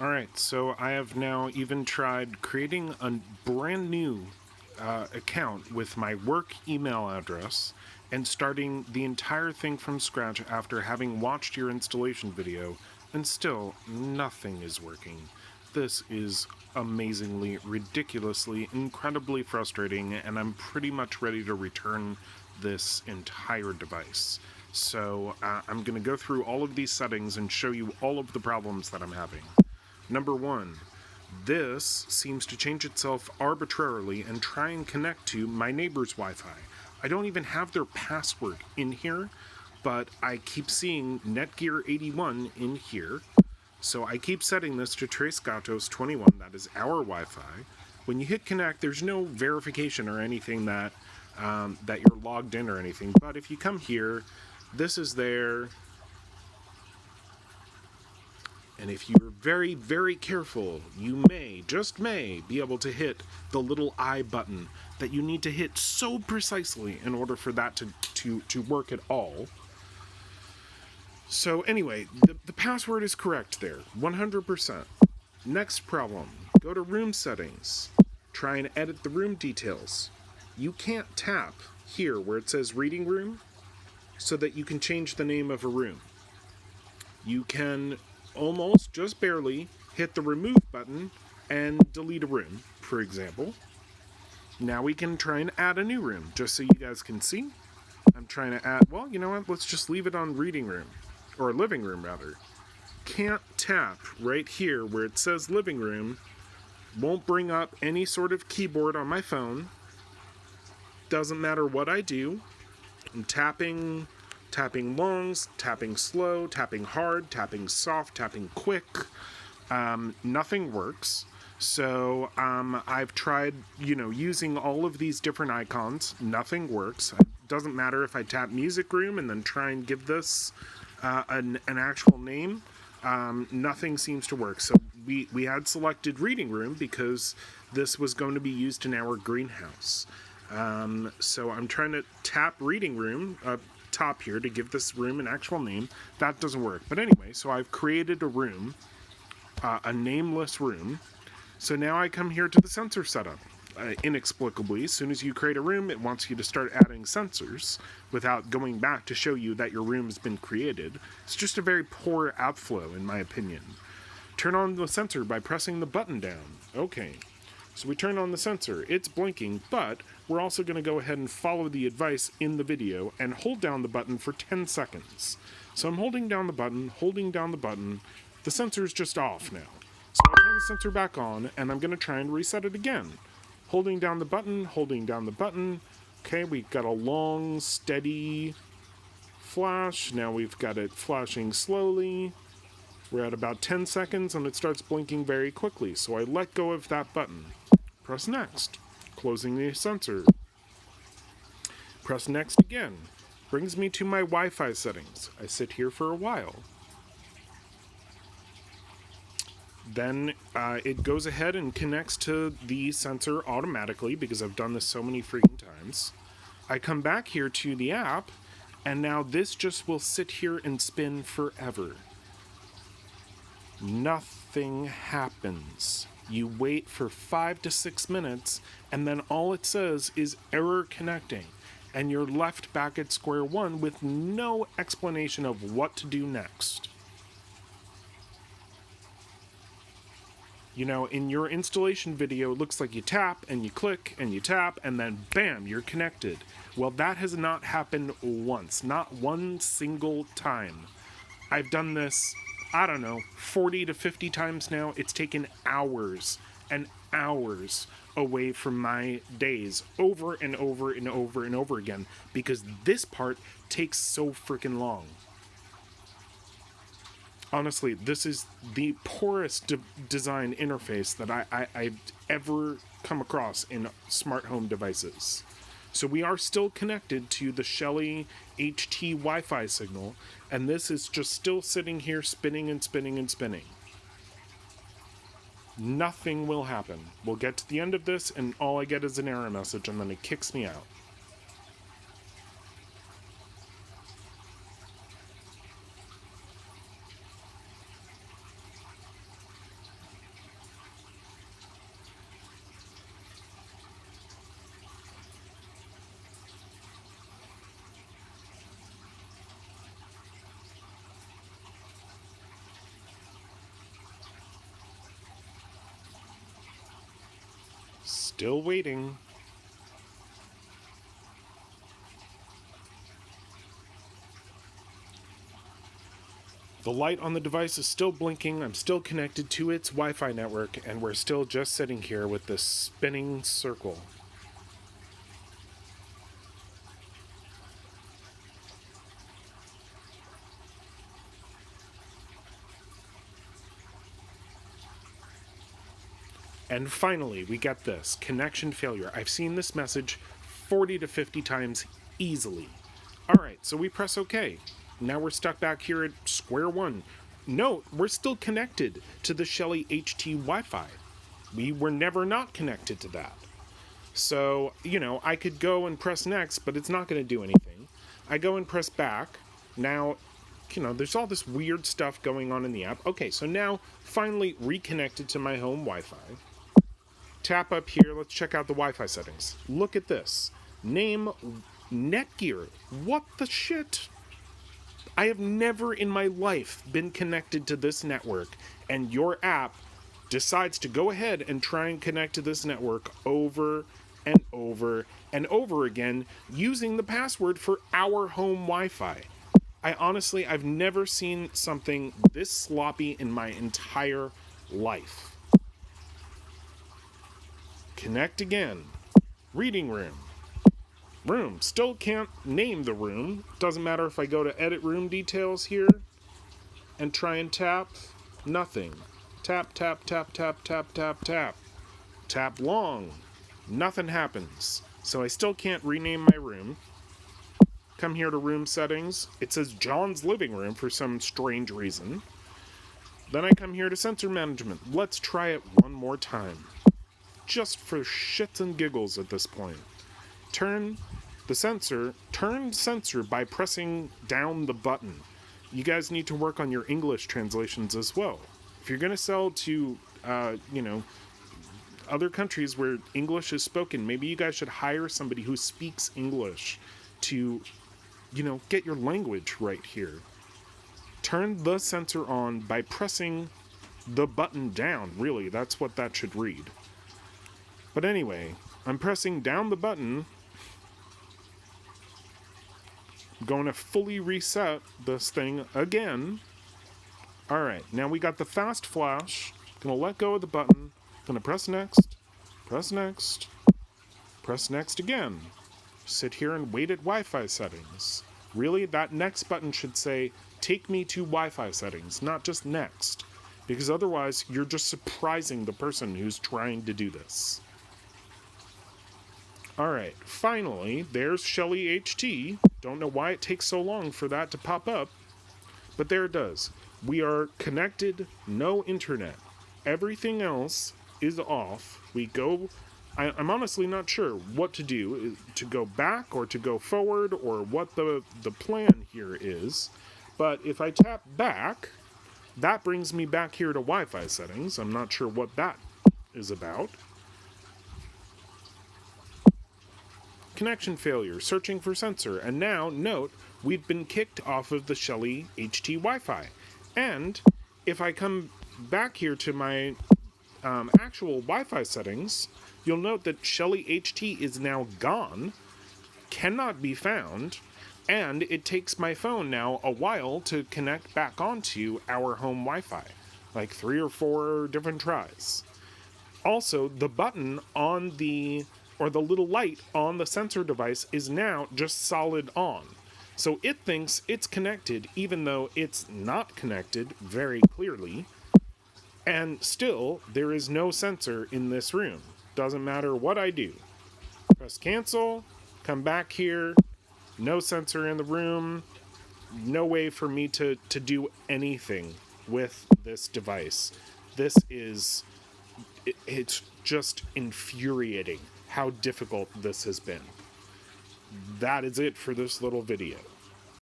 Alright, so I have now even tried creating a brand new account with my work email address and starting the entire thing from scratch after having watched your installation video, and still nothing is working. This is amazingly, ridiculously, incredibly frustrating, and I'm pretty much ready to return this entire device. So I'm going to go through all of these settings and show you all of the problems that I'm having. Number one, this seems to change itself arbitrarily and try and connect to my neighbor's Wi-Fi. I don't even have their password in here, but I keep seeing Netgear81 in here. So I keep setting this to Tres Gatos 21, that is our Wi-Fi. When you hit connect, there's no verification or anything that you're logged in or anything. But if you come here, this is there. And if you're very, very careful, you may, just may, be able to hit the little I button that you need to hit so precisely in order for that to work at all. So anyway, the password is correct there, 100%. Next problem, go to room settings. Try and edit the room details. You can't tap here where it says reading room so that you can change the name of a room. You can almost, just barely, hit the remove button and delete a room, for example. Now we can try and add a new room, just so you guys can see. I'm trying to add, well, you know what, let's just leave it on reading room, or living room rather. Can't tap right here where it says living room, won't bring up any sort of keyboard on my phone. Doesn't matter what I do. I'm tapping longs, tapping slow, tapping hard, tapping soft, tapping quick. Nothing works. So I've tried, using all of these different icons. Nothing works. It doesn't matter if I tap music room and then try and give this an actual name. Nothing seems to work. So we had selected reading room because this was going to be used in our greenhouse. So I'm trying to tap reading room up top here to give this room an actual name. That doesn't work. But anyway, so I've created a room, a nameless room. So now I come here to the sensor setup. Inexplicably, as soon as you create a room, it wants you to start adding sensors without going back to show you that your room has been created. It's just a very poor outflow, in my opinion. Turn on the sensor by pressing the button down. Okay. So we turn on the sensor, it's blinking, but we're also going to go ahead and follow the advice in the video and hold down the button for 10 seconds. So I'm holding down the button, the sensor's just off now. So I turn the sensor back on, and I'm going to try and reset it again. Holding down the button, okay, we've got a long, steady flash, now we've got it flashing slowly. We're at about 10 seconds, and it starts blinking very quickly, so I let go of that button. Press next, closing the sensor. Press next again. Brings me to my Wi-Fi settings. I sit here for a while. Then it goes ahead and connects to the sensor automatically because I've done this so many freaking times. I come back here to the app, and now this just will sit here and spin forever. Nothing happens. You wait for 5 to 6 minutes, and then all it says is error connecting, and you're left back at square one with no explanation of what to do next. In your installation video, it looks like you tap, and you click, and you tap, and then bam, you're connected. Well, that has not happened once. Not one single time. I've done this, 40 to 50 times now. It's taken hours and hours away from my days over and over and over and over again because this part takes so freaking long. Honestly, this is the poorest design interface that I've ever come across in smart home devices. So we are still connected to the Shelly HT Wi-Fi signal, and this is just still sitting here spinning and spinning and spinning. Nothing will happen. We'll get to the end of this, and all I get is an error message, and then it kicks me out. Still waiting. The light on the device is still blinking. I'm still connected to its Wi-Fi network, and we're still just sitting here with this spinning circle. And finally, we get this. Connection failure. I've seen this message 40 to 50 times easily. Alright, so we press OK. Now we're stuck back here at square one. Note, we're still connected to the Shelly HT Wi-Fi. We were never not connected to that. So, I could go and press next, but it's not going to do anything. I go and press back. Now, there's all this weird stuff going on in the app. Okay, so now, finally reconnected to my home Wi-Fi. Tap up here. Let's check out the Wi-Fi settings. Look at this. Name Netgear. What the shit? I have never in my life been connected to this network, and your app decides to go ahead and try and connect to this network over and over and over again using the password for our home Wi-Fi. I've never seen something this sloppy in my entire life. Connect again. Reading room. Room. Still can't name the room. Doesn't matter if I go to edit room details here and try and tap. Nothing. Tap, tap, tap, tap, tap, tap, tap. Tap long. Nothing happens. So I still can't rename my room. Come here to room settings. It says John's living room for some strange reason. Then I come here to sensor management. Let's try it one more time. Just for shits and giggles at this point. Turn sensor by pressing down the button. You guys need to work on your English translations as well. If you're going to sell to, other countries where English is spoken, maybe you guys should hire somebody who speaks English to, get your language right here. Turn the sensor on by pressing the button down. Really, that's what that should read. But anyway, I'm pressing down the button. I'm going to fully reset this thing again. Alright, now we got the fast flash. Gonna let go of the button. Gonna press next. Press next. Press next again. Sit here and wait at Wi-Fi settings. Really, that next button should say, take me to Wi-Fi settings, not just next. Because otherwise, you're just surprising the person who's trying to do this. Alright, finally, there's Shelly HT. Don't know why it takes so long for that to pop up, but there it does. We are connected, no internet. Everything else is off. I'm honestly not sure what to do, to go back or to go forward or what the plan here is. But if I tap back, that brings me back here to Wi-Fi settings. I'm not sure what that is about. Connection failure, searching for sensor, and now, note, we've been kicked off of the Shelly HT Wi-Fi. And if I come back here to my actual Wi-Fi settings, you'll note that Shelly HT is now gone, cannot be found, and it takes my phone now a while to connect back onto our home Wi-Fi, like 3 or 4 different tries. Also, the button on the little light on the sensor device is now just solid on. So it thinks it's connected even though it's not connected very clearly. And still, there is no sensor in this room. Doesn't matter what I do. Press cancel, come back here, no sensor in the room, no way for me to do anything with this device. It's just infuriating how difficult this has been. That is it for this little video.